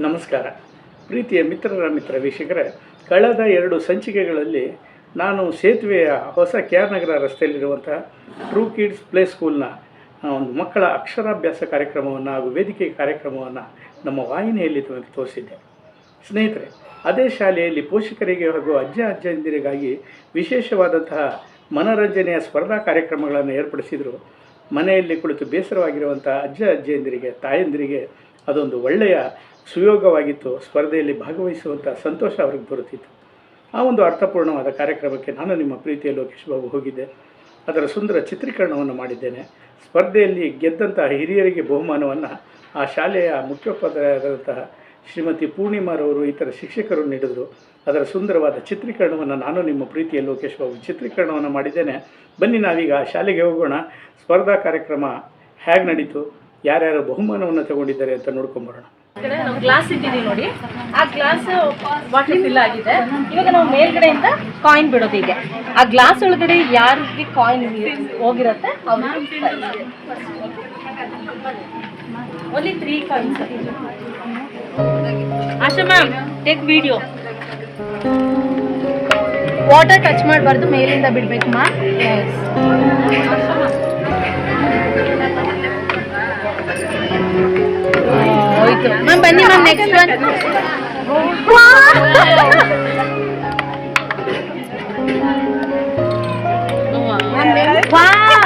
ನಮಸ್ಕಾರ ಪ್ರೀತಿಯ ಮಿತ್ರ ವೀಕ್ಷಕರೇ, ಕಳೆದ 2 ಸಂಚಿಕೆಗಳಲ್ಲಿ ನಾನು ಸೇತುವೆಯ ಹೊಸ KR ನಗರ ರಸ್ತೆಯಲ್ಲಿರುವಂಥ ಟ್ರೂ ಕಿಡ್ಸ್ ಪ್ಲೇ ಸ್ಕೂಲ್ನ ಒಂದು ಮಕ್ಕಳ ಅಕ್ಷರಾಭ್ಯಾಸ ಕಾರ್ಯಕ್ರಮವನ್ನು ಹಾಗೂ ವೇದಿಕೆ ಕಾರ್ಯಕ್ರಮವನ್ನು ನಮ್ಮ ವಾಹಿನಿಯಲ್ಲಿ ತೋರಿಸಿದ್ದೆ. ಸ್ನೇಹಿತರೆ, ಅದೇ ಶಾಲೆಯಲ್ಲಿ ಪೋಷಕರಿಗೆ ಹಾಗೂ ಅಜ್ಜಂದಿರಿಗಾಗಿ ವಿಶೇಷವಾದಂತಹ ಮನೋರಂಜನೆಯ ಸ್ಪರ್ಧಾ ಕಾರ್ಯಕ್ರಮಗಳನ್ನು ಏರ್ಪಡಿಸಿದರು. ಮನೆಯಲ್ಲಿ ಕುಳಿತು ಬೇಸರವಾಗಿರುವಂಥ ಅಜ್ಜಂದಿರಿಗೆ, ತಾಯಂದಿರಿಗೆ ಅದೊಂದು ಒಳ್ಳೆಯ ಸುಯೋಗವಾಗಿತ್ತು. ಸ್ಪರ್ಧೆಯಲ್ಲಿ ಭಾಗವಹಿಸುವಂಥ ಸಂತೋಷ ಅವ್ರಿಗೆ ಬರುತ್ತಿತ್ತು. ಆ ಒಂದು ಅರ್ಥಪೂರ್ಣವಾದ ಕಾರ್ಯಕ್ರಮಕ್ಕೆ ನಾನು ನಿಮ್ಮ ಪ್ರೀತಿಯ ಲೋಕೇಶ್ ಬಾಬು ಹೋಗಿದ್ದೆ. ಅದರ ಸುಂದರ ಚಿತ್ರೀಕರಣವನ್ನು ಮಾಡಿದ್ದೇನೆ. ಸ್ಪರ್ಧೆಯಲ್ಲಿ ಗೆದ್ದಂತಹ ಹಿರಿಯರಿಗೆ ಬಹುಮಾನವನ್ನು ಆ ಶಾಲೆಯ ಮುಖ್ಯೋಪಾಧ್ಯಾಯರಾದಂತಹ ಶ್ರೀಮತಿ ಪೂರ್ಣಿಮಾರವರು ಇತರ ಶಿಕ್ಷಕರು ನೀಡಿದರು. ಅದರ ಸುಂದರವಾದ ಚಿತ್ರೀಕರಣವನ್ನು ನಾನು ನಿಮ್ಮ ಪ್ರೀತಿಯ ಲೋಕೇಶ್ ಬಾಬು ಚಿತ್ರೀಕರಣವನ್ನು ಮಾಡಿದ್ದೇನೆ. ಬನ್ನಿ ನಾವೀಗ ಆ ಶಾಲೆಗೆ ಹೋಗೋಣ. ಸ್ಪರ್ಧಾ ಕಾರ್ಯಕ್ರಮ ಹೇಗೆ ನಡೀತು, ಯಾರ್ಯಾರು ಬಹುಮಾನವನ್ನು ತಗೊಂಡಿದ್ದಾರೆ ಅಂತ ನೋಡ್ಕೊಂಬರೋಣ. ನಾವು ಗ್ಲಾಸ್ ಇಟ್ಟಿದ್ದೀವಿ ನೋಡಿ, ಆ ಗ್ಲಾಸ್ ವಾಟರ್ ಫಿಲ್ ಆಗಿದೆ. ಇವಾಗ ನಾವು ಮೇಲ್ಗಡೆಯಿಂದ ಕಾಯಿನ್ ಬಿಡೋದಿದೆ. ಆ ಗ್ಲಾಸ್ ಒಳಗಡೆ ಯಾರಿಗೆ ಕಾಯಿನ್ ಹೋಗಿರುತ್ತೆ only 3 coins. Asha ma'am, take video. Water touch ಮಾಡಬಾರ್ದು, ಮೇಲಿಂದ ಬಿಡಬೇಕು ಮ್ಯಾಮ್. ಹೋಯ್ತು ಮ್ಯಾಮ್. ಬನ್ನಿ ma'am, next one.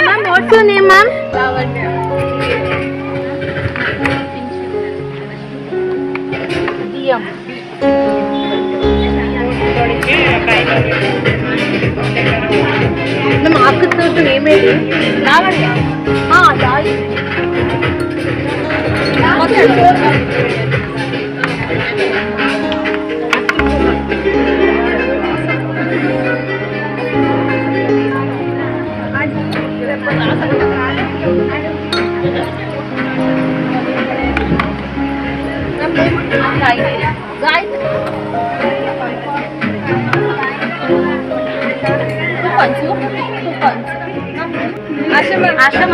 Ma'am, what's your name ma'am? ದಿಯಮ್. ಮ್ಯಾಮ್, आपका तो नेम है लावण्य. हाँ, लावण्य. आशा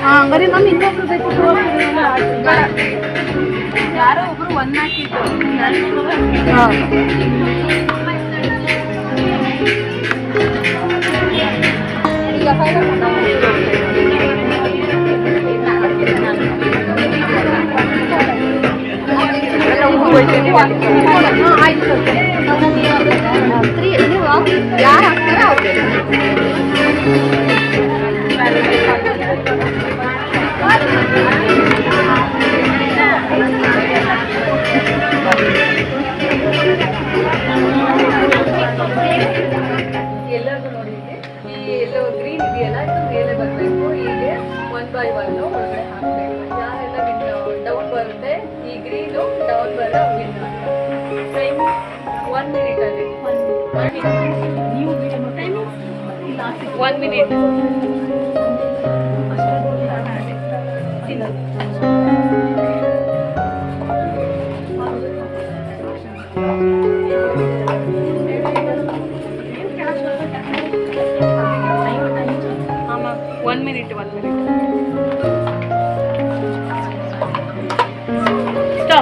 ಹಂಗಾರೆ ಮ್ಯಾಮ್ ಇನ್ನೊಬ್ರು ಬೇಕು. ಯಾರೋ ಒಬ್ರು 1 ಹಾಕಿದ್ರು. ಈಗ ಫೈನಲ್ ಆಯ್ತು. 3 ನೀವು ಯಾರು ಹಾಕ್ತಾರೋ ಅವ್ರಿಗೆ ಎಲ್ಲರಿಗೂ ನೋಡಿದ್ವಿ. ಈ ಎಲ್ಲೋ ಗ್ರೀನ್ ಇದೆಯಲ್ಲ, ಇದು ಮೇಲೆ ಬರಬೇಕು. ಹೀಗೆ 1 by 1 ಒಳಗಡೆ ಹಾಕಬೇಕು. ಯಾರೆಲ್ಲ ಡೌನ್ ಬರುತ್ತೆ, ಈ ಗ್ರೀನು ಡೌನ್ ಬರೋ ವಿನ್. ಟೈಮ್ 1 minute ಅಲ್ಲಿ 1 minute. One minute.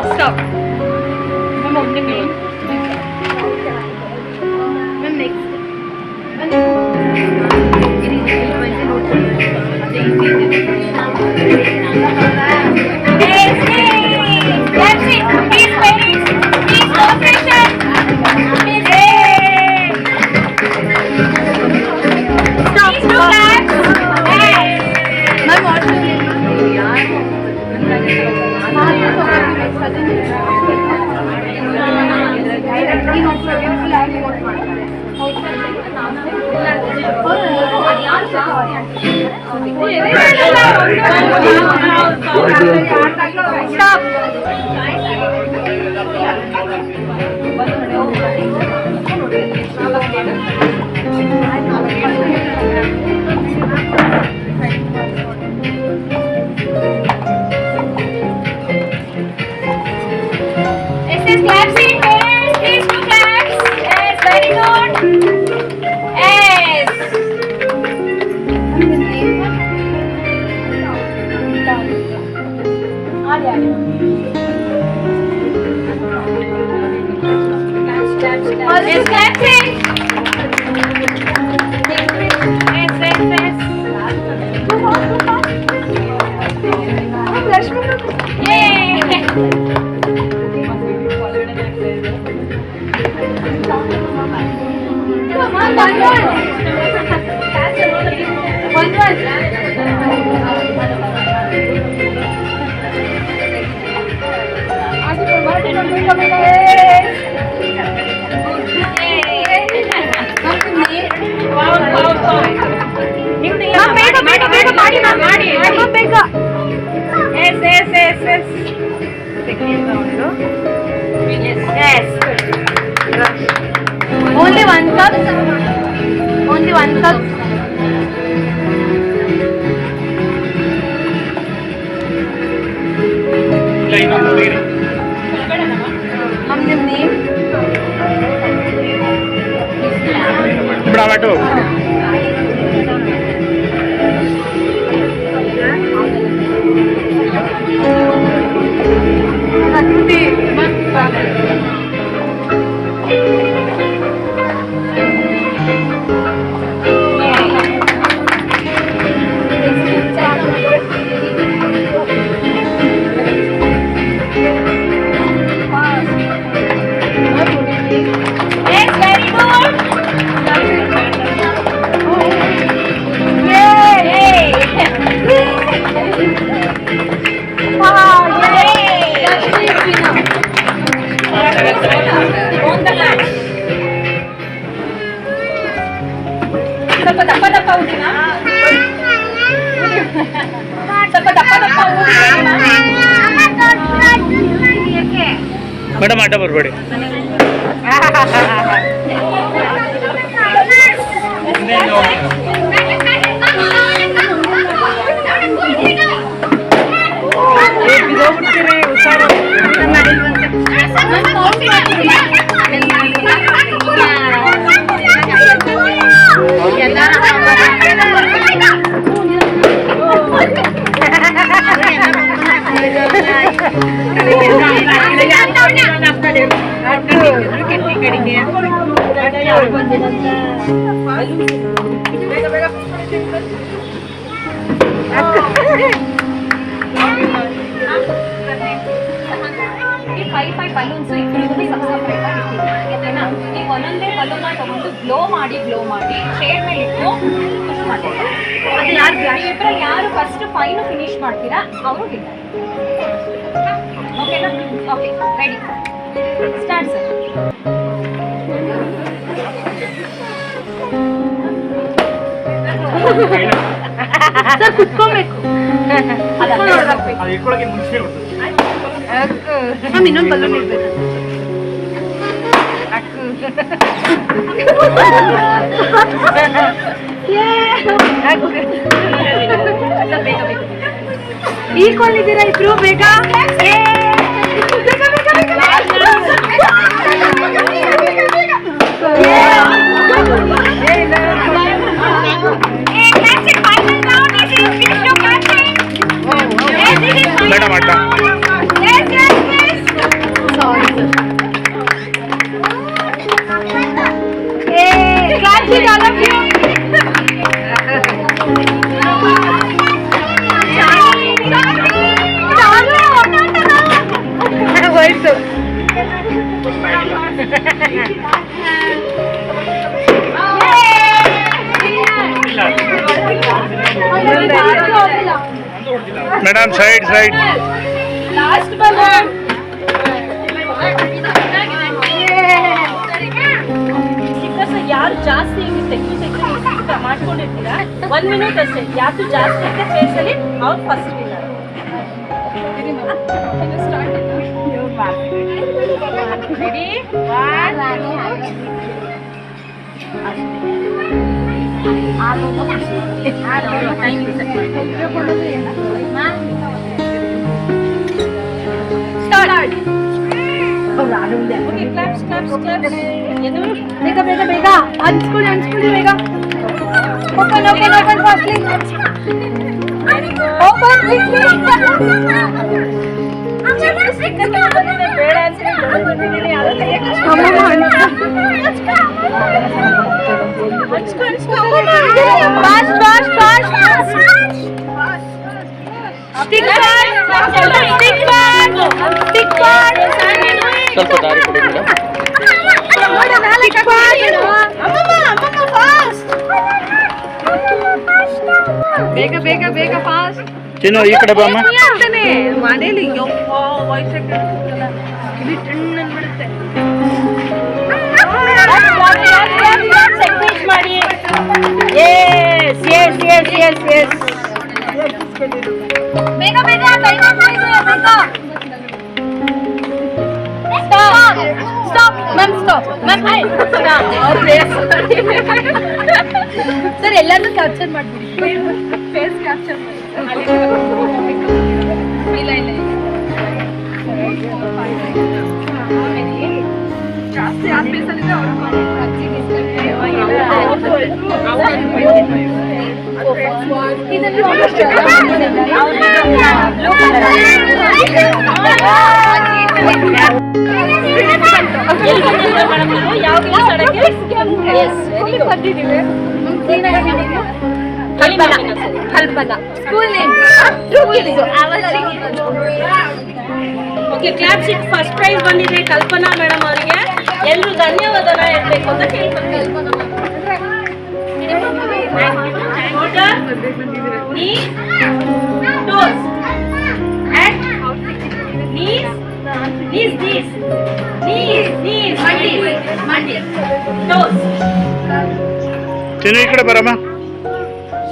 Stop. Ma'am, only minute. Ma'am, next. That's it. Please, parents. Please, cooperation. Stop. Please, do that. Stop. Only one cup. Only one cup. Mom, your name? Bravo. ಸ್ವಲ್ಪ ದಪ್ಪ ದಪ್ಪ ಊದಿನ ಸ್ವಲ್ಪ ದಪ್ಪ ದಪ್ಪ madam ಅಡ್ಡ ಬರಬೇಡಿ. Balloons ಇಬ್ಬರಿಗೂ separate ಆಗಿರ್ತೀವಿ. ಈಗ ಒಂದೊಂದೇ ಬಲೂನ್ ತಗೊಂಡು ಗ್ಲೋ ಮಾಡಿ ಶೇಡ್ ಮೇಲೆ ಇಟ್ಟು ಪುಷ್ ಮಾಡ್ತೀವಿ. ಅದು ಇಬ್ಬರಲ್ಲಿ ಯಾರು ಫಸ್ಟ್ ಫೈನು ಫಿನಿಶ್ ಮಾಡ್ತೀರಾ ಅವರು ವಿನ್ನರ್. ಓಕೆನಾ? Okay, ready, start sir. Sir ಕುತ್ಕೋಬೇಕು. ಮ್ಯಾಮ್ ಇನ್ನೊಂದು ಬಲೂನ್ ಇರ್ಬೇಕು. ಈಕ್ವಲ್ ಇದ್ದೀರಾ ಇಬ್ರು? ಬೇಗ ಮೇಡಮ್ ಅಡ್ಡ. All of you. ಹೋಯ್ತು. Madam side last balloon. ಯಾರು ಜಾಸ್ತಿ ತೆಗಿ ಮಾಡ್ಕೊಂಡಿರ್ತೀರಾ 1 ಮಿನಿಟ್ ಅಷ್ಟೇ. ಯಾರು ಜಾಸ್ತಿ ಇದೆ ಫೇಸಲ್ಲಿ ಅವ್ರು first winner. Ready? Start. Okay, claps. ಬೇಗ ಹಂಚ್ಕೊಳ್ಳಿ ಬೇಗ. Open fastly. ಓಪನ್ ಬೇಡ ಅಂತ ಬಂದಿದ್ದೀನಿ ಸ್ವಲ್ಪ ದಾರಿ ಕೊಡಿ ಮೇಡಮ್. ಬೇಗ ಬೇಗ ಬೇಗ ಫಾಸ್ಟ್ ಚಿನ್ನು ಈ ಕಡೆ ಬಾಮ್ಮ. ಅಂತಾನೆ ಮನೇಲಿ ವಯಸ್ಸಕ್ಕೆ ಬಿಡುತ್ತೆ ಮಾಡಿ ಎಸ್ ಎಸ್ ಎಸ್ ಎಸ್ ಎಸ್ ಬೇಗ ಬೇಗ ಟೈಮ್ ಆಗ್ತಾ stop ma'am stop ma'am sir ಎಲ್ಲಾನು ಕ್ಯಾಪ್ಚರ್ ಮಾಡ್ಬಿಡಿ ಫೇಸ್ ಕ್ಯಾಪ್ಚರ್ ಇಲ್ಲ ಇಲ್ಲ ಜಾಸ್ತಿ ಆ ಫೇಸಲ್ಲಿದೆ Kalpana school name okay clap sheet first prize ಬಂದಿದೆ ಕಲ್ಪನಾ ಮೇಡಮ್ ಅವರಿಗೆ ಎಲ್ಲರೂ ಧನ್ಯವಾದನ ಹೇಳ್ಬೇಕು ಅಂತ ಕೇಳ್ಕೊಳ್ತೀನಿ. Knees, toes, and knees, toes, ಚಿನ್ನು ಈ ಕಡೆ ಬರಮ್ಮ.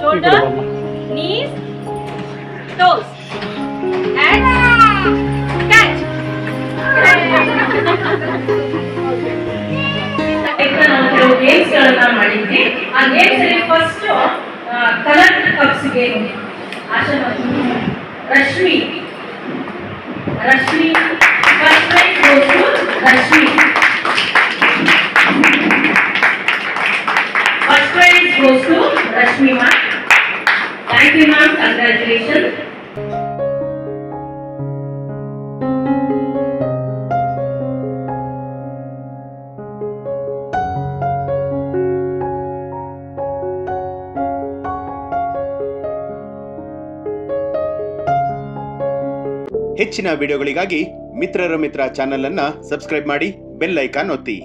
shoulder, knees, toes, and catch. ನಾವು ಗೇಮ್ಸ್ ಗಳನ್ನ ಮಾಡಿದ್ವಿ. ಆ ಗೇಮ್ಸ್ ಅಲ್ಲಿ first colour cups game Rashmi first prize goes to Rashmi. First prize goes to Rashmi ma'am. Thank you ma'am, congratulation. ಹೆಚ್ಚಿನ ವಿಡಿಯೋಗಳಿಗಾಗಿ ಮಿತ್ರರ ಮಿತ್ರ ಚಾನೆಲ್ ಅನ್ನ ಸಬ್ಸ್ಕ್ರೈಬ್ ಮಾಡಿ, ಬೆಲ್ ಐಕಾನ್ ಒತ್ತಿ.